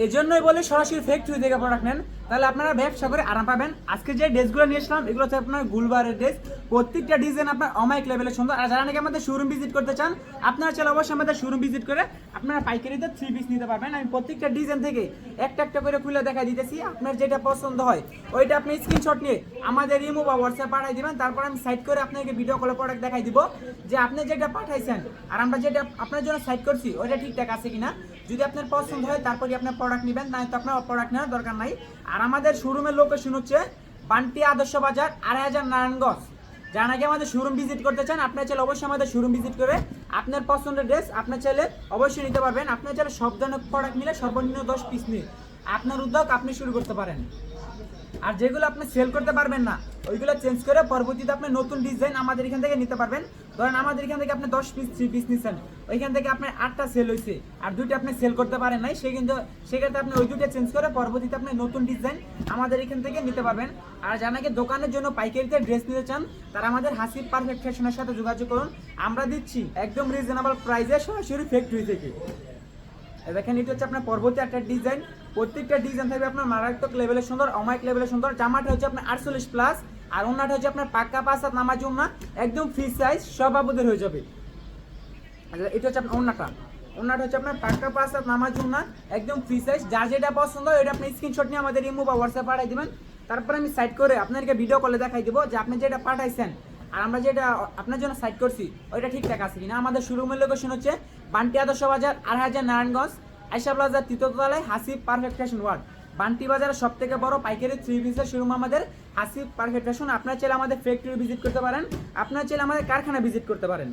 এই জন্যই বলি সরাসরি ফ্যাক্টরি থেকে প্রোডাক্ট নেন, তাহলে আপনারা ব্যবসা করে আরাম পাবেন। আজকে যে ড্রেসগুলো নিয়ে আসলাম এগুলো হচ্ছে আপনার গুলবারের ড্রেস, প্রত্যেকটা ডিজাইন আপনার অমাইক লেভেলের সুন্দর। আর যারা নাকি আমাদের শোরুম ভিজিট করতে চান আপনারা চাইলে অবশ্যই আমাদের শোরুম ভিজিট করে আপনারা পাইকারিতে 3 পিস নিতে পারবেন। আমি প্রত্যেকটা ডিজাইন থেকে একটা একটা করে খুলে দেখা দিতেছি, আপনার যেটা পছন্দ হয় ওইটা আপনি স্ক্রিনশট নিয়ে আমাদের ইমো বা হোয়াটসঅ্যাপ পাঠিয়ে দিবেন। তারপর আমি সাইড করে আপনাকে ভিডিও কলে প্রোডাক্ট দেখাই দিব যে আপনি যেটা পাঠাইছেন আর আমরা যেটা আপনার জন্য সাইড করছি ওইটা ঠিকঠাক আছে কিনা। যদি আপনার পছন্দ হয় তারপরে আপনার প্রোডাক্ট নেবেন, না তো আপনার প্রোডাক্ট নেওয়ার দরকার নাই। আর আমাদের শোরুমের লোকেশন হচ্ছে বান্টি আদর্শ বাজার ২৮০০ নারায়ণগঞ্জ। যারা নাকি আমাদের শোরুম ভিজিট করতে চান আপনার চাইলে অবশ্যই আমাদের শোরুম ভিজিট করে আপনার পছন্দের ড্রেস আপনার চাইলে অবশ্যই নিতে পারবেন। আপনার চাইলে সব ধরনের প্রোডাক্ট নিলে সর্বনিম্ন 10 পিস নিয়ে আপনার উদ্যোগ আপনি শুরু করতে পারেন। আর যেগুলো আপনি সেল করতে পারবেন না ওইগুলো চেঞ্জ করে পরবর্তীতে আপনি নতুন ডিজাইন আমাদের এখান থেকে নিতে পারবেন। ধরেন আমাদের এখান থেকে আপনি 10 পিস 3 পিস নিচ্ছেন, ওইখান থেকে আপনার 8টা সেল হয়েছে আর 2টা আপনি সেল করতে পারেন নাই, সেক্ষেত্রে আপনি ওই 2টা চেঞ্জ করে পরবর্তীতে আপনি নতুন ডিজাইন আমাদের এখান থেকে নিতে পারবেন। আর যারা দোকানের জন্য পাইকারিতে ড্রেস নিতে চান তারা আমাদের হাসিব পারফেক্ট ফ্যাশনের সাথে যোগাযোগ করুন। আমরা দিচ্ছি একদম রিজনেবল প্রাইসে সরাসরি ফ্যাক্টরি থেকে। দেখেন এটা হচ্ছে আপনার পরবর্তী একটা ডিজাইন, প্রত্যেকটা ডিজাইন থাকবে আপনার মারাত্মক লেভেলের সুন্দর, অমাইক লেভেলের সুন্দর। জামাটা হচ্ছে আপনার 48 প্লাস আর ওন্নাটা হচ্ছে আপনার পাক্কা 5 হাত নামাজ ওন্না, একদম ফ্রি সাইজ, সব বাবুদের হয়ে যাবে। এটা হচ্ছে আপনার ওন্নাটা হচ্ছে আপনার পাক্কা 5 হাত নামাজ ওন্না, একদম ফ্রি সাইজ। যার যেটা পছন্দ হয় ওটা আপনি স্ক্রিনশট নিয়ে আমাদের ইমো বা হোয়াটসঅ্যাপ পাঠিয়ে দিবেন। তারপরে আমি সাইড করে আপনাদেরকে ভিডিও কলে দেখাই দেবো যে আপনি যেটা পাঠাইছেন আর আমরা যেটা আপনার জন্য সাইড করছি ওইটা ঠিকঠাক আছে কিনা। আমাদের শোরুমের লোকেশন হচ্ছে বান্টি আদর্শ বাজার ২৮০০ নারায়ণগঞ্জ, আয়শা প্লাজা তৃতীয় তলায় Hasib perfect fashion world. Bunty বাজারের সব থেকে বড় পাইকারি 3 পিসের শোরুম আমাদের হাসিব পারফেক্ট ফ্যাশন। আপনারা চাইলে আমাদের ফ্যাক্টরি ভিজিট করতে পারেন, আপনারা চাইলে আমাদের কারখানা ভিজিট করতে পারেন।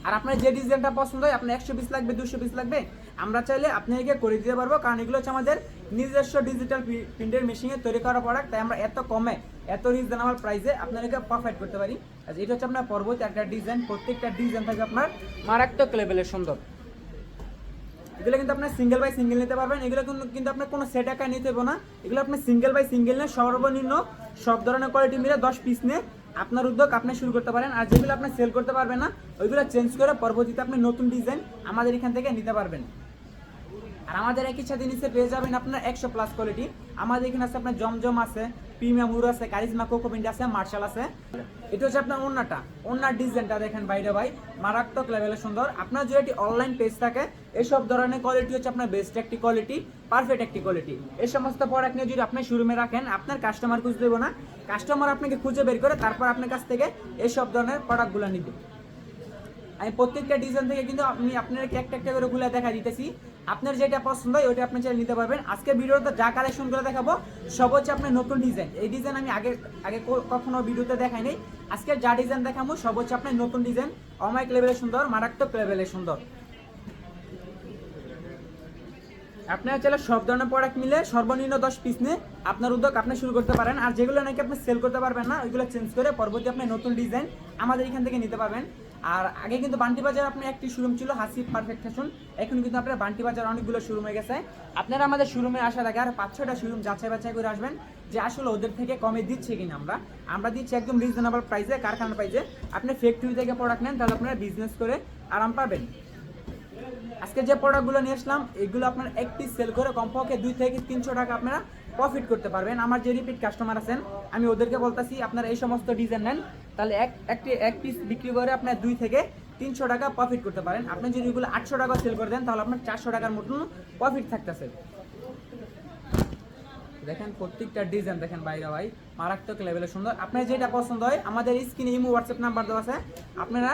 আর আপনার যে ডিজাইনটা পছন্দ হয় আপনার 100 পিস লাগবে 200 পিস লাগবে আমরা চাইলে আপনাকে করে দিতে পারবো, কারণ এগুলো হচ্ছে আমাদের নিজস্ব ডিজিটাল প্রিন্টের মেশিনে তৈরি করা প্রোডাক্ট, তাই আমরা এত কমে এত রিজনেবল প্রাইসে আপনাদেরকে প্রোভাইড করতে পারি। আচ্ছা এটা হচ্ছে আপনার পরবর্তী একটা ডিজাইন, প্রত্যেকটা ডিজাইন থাকবে আপনার মারাত্মক লেভেলের সুন্দর। এগুলো কিন্তু আপনার সিঙ্গেল বাই সিঙ্গেল নিতে পারবেন, এগুলো কিন্তু আপনার কোনো সেট আকার নিতে হবে না, এগুলো আপনি সিঙ্গেল বাই সিঙ্গেল নিয়ে সর্বনিম্ন সব ধরনের কোয়ালিটি মিলে 10 পিস নিয়ে আপনার উদ্যোগ আপনি শুরু করতে পারেন। আর যেগুলো আপনি সেল করতে পারবেন না ওইগুলো চেঞ্জ করে পরবর্তীতে আপনি নতুন ডিজাইন আমাদের এখান থেকে নিতে পারবেন। আর আমাদের একই সাথে নিচে পেয়ে যাবেন আপনার 100 প্লাস কোয়ালিটি। আমাদের এখানে আছে আপনার জমজম আছে, প্রিমিয়াম উর আছে, কারিজমা কোকোপিন্ড আছে, মার্শাল আছে। এটা হচ্ছে আপনার ওন্নার ডিজাইনটা দেখেন বাইরে ভাই মারাত্মক লেভেলের সুন্দর। আপনার যদি একটি অনলাইন পেজ থাকে এইসব ধরনের কোয়ালিটি হচ্ছে আপনার বেস্ট একটি কোয়ালিটি, পারফেক্ট একটি কোয়ালিটি। এই সমস্ত প্রোডাক্ট নিয়ে যদি আপনি শোরুমে রাখেন আপনার কাস্টমার খুঁজে দেবো না, কাস্টমার আপনাকে খুঁজে বের করে তারপর আপনার কাছ থেকে এইসব ধরনের প্রোডাক্টগুলো নিবে। আমি প্রত্যেকটা ডিজাইন থেকে কিন্তু আমি আপনাদেরকে একটা একটা করে খুলে দেখা দিতেছি, আপনার যেটা পছন্দ হয় ওইটা আপনি চাইলে নিতে পারবেন। আজকে ভিডিওতে যা কালেকশনগুলো দেখাবো সব হচ্ছে আপনার নতুন ডিজাইন, এই ডিজাইন আমি আগে কখনো ভিডিওতে দেখাই নাই। আজকে যা ডিজাইন দেখাবো সব হচ্ছে আপনার নতুন ডিজাইন, অমাইক লেভেলের সুন্দর, মারাত্মক লেভেলের সুন্দর। আপনারা চাইলে সব ধরনের প্রোডাক্ট মিলে সর্বনিম্ন 10 পিস নিয়ে আপনার উদ্যোগ আপনি শুরু করতে পারেন। আর যেগুলো নাকি আপনি সেল করতে পারবেন না ওইগুলো চেঞ্জ করে পরবর্তী আপনি নতুন ডিজাইন আমাদের এখান থেকে নিতে পারবেন। আর আগে কিন্তু বান্টি বাজার আপনার একটি শোরুম ছিল হাসিব পারফেক্ট ফ্যাশন, এখন কিন্তু আপনার বান্টি বাজার অনেকগুলো শোরুম হয়ে গেছে। আপনারা আমাদের শোরুমে আসার আগে আর 5-6টা শোরুম যাচাই বাছাই করে আসবেন যে আসলে ওদের থেকে কমে দিচ্ছে কিনা। আমরা দিচ্ছি একদম রিজনেবল প্রাইসে, কারখানা প্রাইসে। আপনি ফ্যাক্টরি থেকে প্রোডাক্ট নেন তাহলে আপনারা বিজনেস করে আরাম পাবেন। আজকে যে প্রোডাক্টগুলো নিয়ে আসলাম এগুলো আপনার এক পিস সেল করে কমপক্ষে 2 থেকে 300 টাকা আপনারা প্রফিট করতে পারবেন। আমার যে রিপিট কাস্টমার আছেন আমি ওদেরকে বলতেছি আপনারা এই সমস্ত ডিজাইন নেন তাহলে এক পিস বিক্রি করে আপনার 2 থেকে 300 টাকা প্রফিট করতে পারেন। আপনি যদি এগুলো 800 টাকা সেল করে দেন তাহলে আপনার 400 টাকার মতন প্রফিট থাকতেছে। দেখেন প্রত্যেকটা ডিজাইন দেখেন বাইরে ভাই মারাত্মক লেভেলের সুন্দর। আপনার যেটা পছন্দ হয় আমাদের স্ক্রিনে ইমো হোয়াটসঅ্যাপ নাম্বার দেওয়া আছে, আপনারা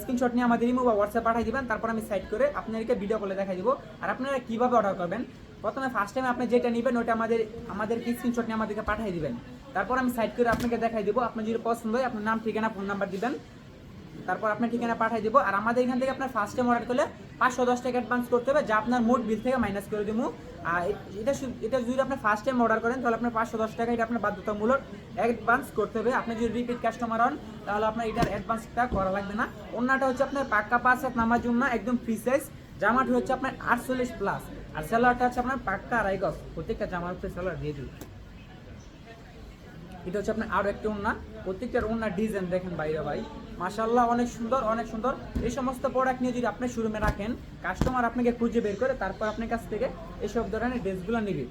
স্ক্রিনশট নিয়ে আমাদের ইমো বা হোয়াটসঅ্যাপ পাঠিয়ে দিবেন। তারপর আমি সাইড করে আপনাদেরকে ভিডিও কলে দেখাই দিব। আর আপনারা কীভাবে অর্ডার করবেন প্রথমে ফার্স্ট টাইম আপনি যেটা নেবেন ওটা আমাদেরকে স্ক্রিনশট নিয়ে আমাদেরকে পাঠিয়ে দিবেন। তারপর আমি সাইড করে আপনাকে দেখাই দিব। আপনার যদি পছন্দ হয় আপনার নাম ঠিকানা ফোন নাম্বার দিবেন, তারপর আপনার ঠিকানা পাঠিয়ে দিব। আর আমাদের এখান থেকে আপনার ফার্স্ট টাইম অর্ডার করলে 510 টাকা অ্যাডভান্স করতে হবে, যা আপনার মোট বিল থেকে মাইনাস করে দেবো। আর এটা যদি আপনি ফার্স্ট টাইম অর্ডার করেন তাহলে আপনার 510 টাকা এটা আপনার বাধ্যতামূলক অ্যাডভান্স করতে হবে। আপনি যদি রিপিট কাস্টমার হন তাহলে আপনার এটার অ্যাডভান্সটা করা লাগবে না। অন্যটা হচ্ছে আপনার পাক্কা 5 হাত নামার জন্য একদম ফ্রি সাইজ, জামাটা হচ্ছে আপনার 48 প্লাস আর সালোয়ারটা হচ্ছে আপনার পাক্কা 2.5 গজ। প্রত্যেকটা জামার উপরে সালোয়ার দিয়ে দিই। এটা হচ্ছে আপনার আরও একটা প্রত্যেকটার ওনার ডিজাইন দেখেন বাইরে ভাই, মাশাআল্লাহ অনেক সুন্দর অনেক সুন্দর। এই সমস্ত প্রোডাক্ট নিয়ে যদি আপনি শোরুমে রাখেন, কাস্টমার আপনাকে খুঁজে বের করে তারপর আপনার কাছ থেকে এইসব ধরনের ড্রেসগুলো নেবে।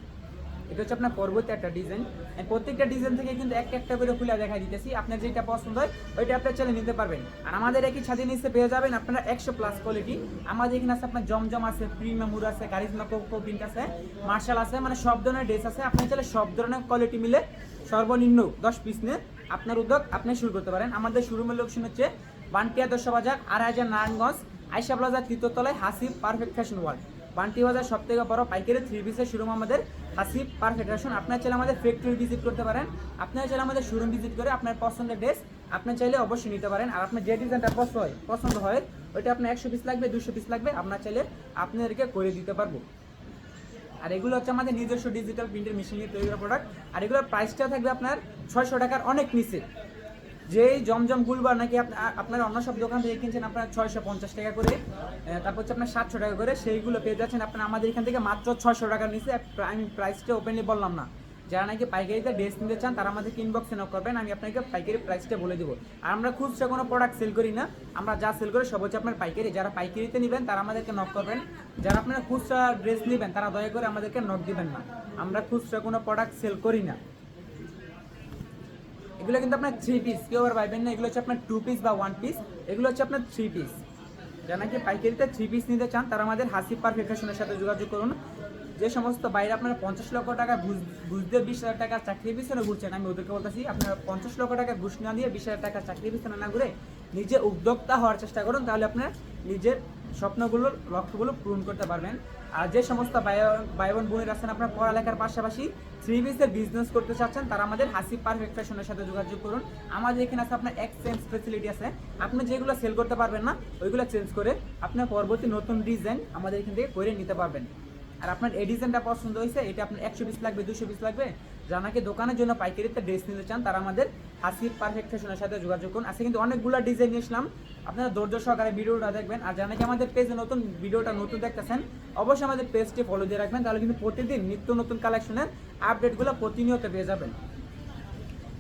এটা হচ্ছে আপনার পরবর্তী একটা ডিজাইন। প্রত্যেকটা ডিজাইন থেকে কিন্তু একটা করে খুলে দেখা দিতেছি, আপনার যেটা পছন্দ হয় ওইটা আপনার চাইলে নিতে পারবেন। আর আমাদের একই ছাদে নিচে পেয়ে যাবেন আপনারা 100+ কোয়ালিটি। আমাদের এখানে আছে আপনার জমজম আছে, প্রিমিয়াম মুর আছে, কারিজমা কোকো প্রিন্ট আছে, মার্শাল আছে, মানে সব ধরনের ড্রেস আছে। আপনি চাইলে সব ধরনের কোয়ালিটি মিলে সর্বনিম্ন 10 পিস নিয়ে আপনার উদ্যোগ আপনি শুরু করতে পারেন। আমাদের শোরুমের লোকেশন হচ্ছে বান্টিয়া 10 বাজার, 2,500 নারায়ণগঞ্জ, আয়শা প্লাজা 3য় তলায়, Hasib perfect fashion world. Bunty বাজার সব থেকে বড় পাইকারি 3 পিসের শোরুম আমাদের হাসিব পারফেক্ট ফ্যাশন। আপনার চাইলে আমাদের ফ্যাক্টরি ভিজিট করতে পারেন, আপনার চাইলে আমাদের শোরুম ভিজিট করে আপনার পছন্দের ড্রেস আপনি চাইলে অবশ্যই নিতে পারেন। আর আপনার যে ডিজাইনটা পছন্দ হয় ওইটা আপনার 100 পিস লাগবে, 200 পিস লাগবে, আপনার চাইলে আপনাদেরকে করে দিতে পারবো। আর এগুলো হচ্ছে আমাদের নিজস্ব ডিজিটাল প্রিন্টের মেশিন নিয়ে তৈরি করা প্রোডাক্ট। আর এগুলোর প্রাইসটা থাকবে আপনার 600 টাকার অনেক নিচে। যেই জমজম গুলবার নাকি আপনার অন্য সব দোকান থেকে কিনছেন আপনার 650 টাকা করে, তারপর হচ্ছে আপনার 700 টাকা করে, সেইগুলো পেয়ে যাচ্ছেন আপনার আমাদের এখান থেকে মাত্র 600 টাকার নিচে। আমি প্রাইসটা ওপেনলি বললাম না, যারা নাকি পাইকারিতে ড্রেস নিতে চান তারা আমাদেরকে ইনবক্সে নক করবেন, আমি আপনাকে পাইকারি প্রাইসটা বলে দেবো। আর আমরা খুচরা কোনো প্রোডাক্ট সেল করি না, আমরা যা সেল করি সব হচ্ছে আপনার পাইকারি। যারা পাইকারিতে নেবেন তারা আমাদেরকে নক করবেন, যারা আপনারা খুচরা ড্রেস নেবেন তারা দয়া করে আমাদেরকে নক দিবেন না, আমরা খুচরা কোনো প্রোডাক্ট সেল করি না। এগুলো কিন্তু আপনার 3 পিস, কেউ আর পাইবেন না। এগুলো হচ্ছে আপনার 2 পিস বা 1 পিস, এগুলো হচ্ছে আপনার 3 পিস। যারা নাকি পাইকারিতে 3 পিস নিতে চান তারা আমাদের হাসিব পারফেক্ট ফ্যাশনের সাথে যোগাযোগ করুন। যে সমস্ত বাইরে আপনারা 50 লক্ষ টাকা ঘুষ দিয়ে 20,000 টাকা চাকরির পিছনে ঘুরছেন, আমি ওদেরকে বলতেছি আপনারা 50 লক্ষ টাকা ঘুষ না দিয়ে 20,000 টাকা চাকরির পিছনে না ঘুরে নিজে উদ্যোক্তা হওয়ার চেষ্টা করুন, তাহলে আপনার নিজের স্বপ্নগুলোর লক্ষ্যগুলো পূরণ করতে পারবেন। আর যে সমস্ত ভাই বোন বোনের আছেন আপনার পড়ালেখার পাশাপাশি 3 পিসের বিজনেস করতে চাচ্ছেন তারা আমাদের হাসিব পারফেক্ট ফ্যাশনের সাথে যোগাযোগ করুন। আমাদের এখানে আছে আপনার এক্সচেঞ্জ ফ্যাসিলিটি আছে, আপনি যেগুলো সেল করতে পারবেন না ওইগুলো চেঞ্জ করে আপনার পরবর্তী নতুন ডিজাইন আমাদের এখান থেকে করে নিতে পারবেন। আর আপনার এই ডিজাইনটা পছন্দ হয়েছে, এটা আপনার 100 পিস লাগবে, 200 পিস লাগবে, যারা নাকি দোকানের জন্য পাইকারিতে ড্রেস নিতে চান তারা আমাদের হাসিব পারফেক্ট ফ্যাশনের সাথে যোগাযোগ করুন। আজকে কিন্তু অনেকগুলো ডিজাইন নিয়ে আসলাম, আপনারা ধৈর্য সহকারে ভিডিওটা দেখবেন। আর যারা নাকি আমাদের পেজে ভিডিওটা নতুন দেখতেছেন অবশ্যই আমাদের পেজটি ফলো দিয়ে রাখবেন, তাহলে কিন্তু প্রতিদিন নিত্য নতুন কালেকশনের আপডেটগুলো প্রতিনিয়ত পেয়ে যাবেন।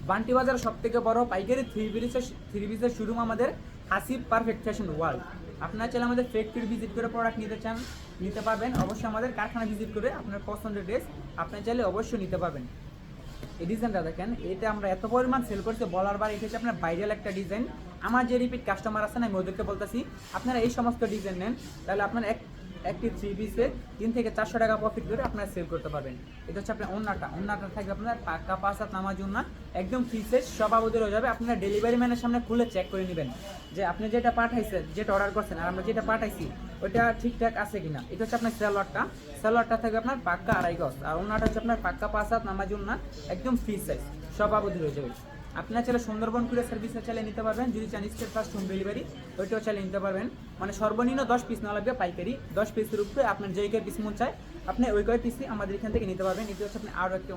বান্টি বাজার সব থেকে বড় পাইকারি 3 পিসের শোরুম আমাদের হাসিব পারফেক্ট ফ্যাশন ওয়ার্ল্ড। আপনারা চাইলে আমাদের ফ্যাক্টরি ভিজিট করে প্রোডাক্ট নিতে পারবেন, অবশ্যই আমাদের কারখানা ভিজিট করে আপনার পছন্দের ড্রেস আপনি চাইলে অবশ্যই নিতে পারবেন। এই ডিজাইনটা দেখেন, এটা আমরা এত পরিমাণ সেল করছি বলার বার, এটা হচ্ছে আপনার ভাইরাল একটা ডিজাইন। আমার যে রিপিট কাস্টমার আছে না আমি ওদেরকে বলতেছি আপনারা এই সমস্ত ডিজাইন নেন, তাহলে আপনার একটি 3 পিসে 3 থেকে 400 টাকা প্রফিট করে আপনারা সেল করতে পারবেন। এটা হচ্ছে আপনার ওন্নাটা থাকবে আপনার পাক্কা 5 হাত নামার জন্য একদম ফ্রি সাইজ, সব আবদ্ধ হয়ে যাবে। আপনারা ডেলিভারি ম্যানের সামনে খুলে চেক করে নেবেন যে আপনি যেটা পাঠাইছেন, যেটা অর্ডার করছেন আর আমরা যেটা পাঠাইছি ওইটা ঠিকঠাক আছে কিনা। এটা হচ্ছে আপনার সালোয়ারটা থাকবে আপনার পাক্কা 2.5 গজ, আর ওন্নাটা হচ্ছে আপনার পাক্কা 5 হাত নামার জন্য একদম ফ্রি সাইজ, সব আবদ্ধ হয়ে যাবে। আপনারা চাইলে সুন্দরবন কুরিয়ার সার্ভিসে চাইলে নিতে পারবেন, যদি চান স্টেট ফার্স্ট হোম ডেলিভারি ওইটাও চাইলে নিতে পারবেন। মানে সর্বনিম্ন 10 পিস না লাগবে পাইকারি, 10 পিসের উপরে আপনার যেই কয় পিস মন চায় আপনি ওই কয় পিসই আমাদের এখান থেকে নিতে পারবেন। এটা হচ্ছে আপনি আরও একটা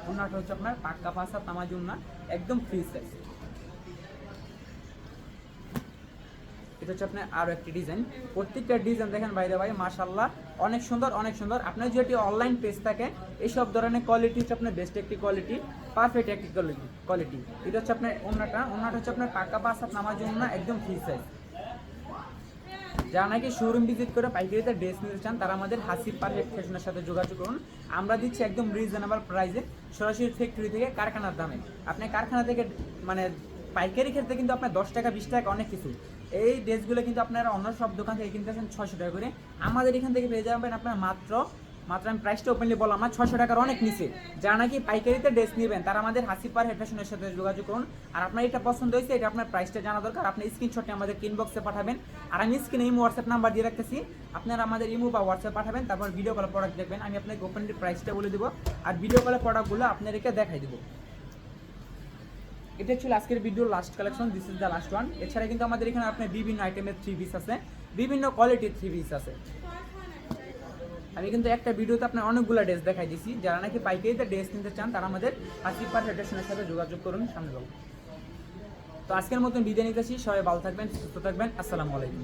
ওন্নাটা হচ্ছে আপনার পাক্কা 5 হাত নামার জন্য একদম ফ্রি সাইজ। এটা হচ্ছে আপনার আরও একটি ডিজাইন, প্রত্যেকটা ডিজাইন দেখেন বাইরে ভাই মাশাআল্লাহ অনেক সুন্দর অনেক সুন্দর। আপনার যেটি অনলাইন পেজ থাকে এইসব ধরনের কোয়ালিটি হচ্ছে আপনার বেস্ট একটি কোয়ালিটি, পারফেক্ট একটি কোয়ালিটি। এটা হচ্ছে আপনার ওন্নাটা হচ্ছে আপনার পাক্কা 5 হাত নামার জন্য একদম ফ্রি সাইজ। যারা নাকি শোরুম ভিজিট করে পাইকারিতে ড্রেস নিতে চান তারা আমাদের হাসিব পারফেক্ট ফ্যাশনের সাথে যোগাযোগ করুন। আমরা দিচ্ছি একদম রিজনেবল প্রাইসে, সরাসরি ফ্যাক্টরি থেকে কারখানার দামে। আপনি কারখানা থেকে মানে পাইকারি ক্ষেত্রে কিন্তু আপনার 10 টাকা 20 টাকা অনেক কিছু। এই ড্রেসগুলো কিন্তু আপনারা অন্য সব দোকান থেকে কিনতেছেন 600 টাকা করে, আমাদের এখান থেকে পেয়ে যাবেন আপনার মাত্র আমি প্রাইসটা ওপেনলি বললাম না, 600 টাকার অনেক নিচে। যারা নাকি পাইকারিতে ড্রেস নেবেন তারা আমাদের হাসিব পারফেক্ট ফ্যাশনের সাথে যোগাযোগ করুন। আর আপনার এটা পছন্দ হয়েছে, এটা আপনার প্রাইসটা জানা দরকার, আপনি স্ক্রিনশটে আমাদের ইনবক্সে পাঠাবেন। আর আমি স্ক্রিনে ইমো হোয়াটসঅ্যাপ নাম্বার দিয়ে রাখতেছি, আপনারা আমাদের ইমো বা হোয়াটসঅ্যাপ পাঠাবেন, তারপর ভিডিও কলে প্রোডাক্ট দেখবেন, আমি আপনাকে ওপেনলি প্রাইসটা বলে দেবো আর ভিডিও কলে প্রোডাক্টগুলো আপনাদেরকে দেখাই দেবো। এটা ছিল আজকের ভিডিওর last collection, this is the last one. এছাড়া কিন্তু আমাদের এখানে আপনার বিভিন্ন আইটেমের 3 পিস আছে, বিভিন্ন কোয়ালিটির 3 পিস আছে। আমি কিন্তু একটা ভিডিওতে আপনার অনেকগুলো ড্রেস দেখাই দিছি, যারা নাকি পাইকারিতে ড্রেস নিতে চান তারা আমাদের হাসিব পারফেক্ট ফ্যাশনের সাথে যোগাযোগ করুন সামনে। তো আজকের মতন বিদায় নিতেছি, সবাই ভালো থাকবেন, সুস্থ থাকবেন, আসসালামু আলাইকুম।